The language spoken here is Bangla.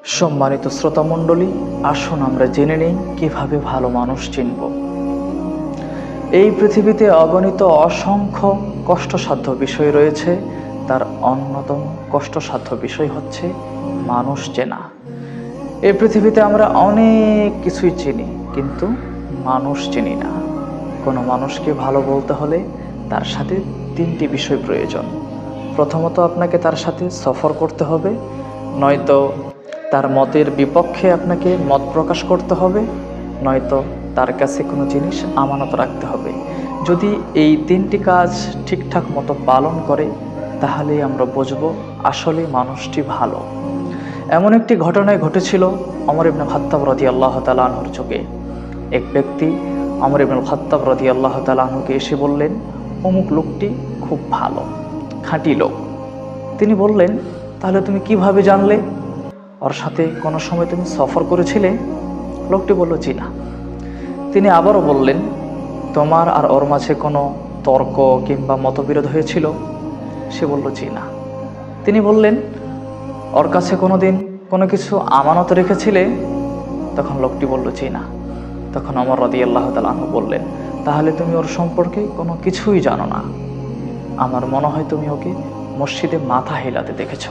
সম্মানিত শ্রোতামণ্ডলী, আসুন আমরা জেনে নেই কিভাবে ভালো মানুষ চিনব। এই পৃথিবীতে অগণিত অসংখ্য কষ্টসাধ্য বিষয় রয়েছে, তার অন্যতম কষ্টসাধ্য বিষয় হচ্ছে মানুষ চেনা। এই পৃথিবীতে আমরা অনেক কিছুই চিনি, কিন্তু মানুষ চিনি না। কোনো মানুষকে ভালো বলতে হলে তার সাথে তিনটি বিষয় প্রয়োজন। প্রথমত আপনাকে তার সাথে সফর করতে হবে, নয়তো তার মতের বিপক্ষে আপনাকে মত প্রকাশ করতে হবে, নয়তো তার কাছে কোনো জিনিস আমানত রাখতে হবে। যদি এই তিনটি কাজ ঠিকঠাক মতো পালন করে, তাহলেই আমরা বুঝব আসলে মানুষটি ভালো। এমন একটি ঘটনায় ঘটেছিল ওমর ইবনে খাত্তাব রাদিয়াল্লাহু তাআলা আনহুর যুগে। এক ব্যক্তি ওমর ইবনে খাত্তাব রাদিয়াল্লাহু তাআলা আনহুকে এসে বললেন, অমুক লোকটি খুব ভালো, খাঁটি লোক। তিনি বললেন, তাহলে তুমি কিভাবে জানলে? ওর সাথে কোনো সময় তুমি সফর করেছিলে? লোকটি বলল, জি না। তিনি আবারও বললেন, তোমার আর ওর মাঝে কোনো তর্ক কিংবা মতবিরোধ হয়েছিল? সে বলল, জি না। তিনি বললেন, ওর কাছে কোনো দিন কোনো কিছু আমানত রেখেছিলে? তখন লোকটি বলল, জি না। তখন ওমর রাদিয়াল্লাহু তাআলা আনহু বললেন, তাহলে তুমি ওর সম্পর্কে কোনো কিছুই জানো না। আমার মনে হয় তুমি ওকে মসজিদে মাথা হেলাতে দেখেছ।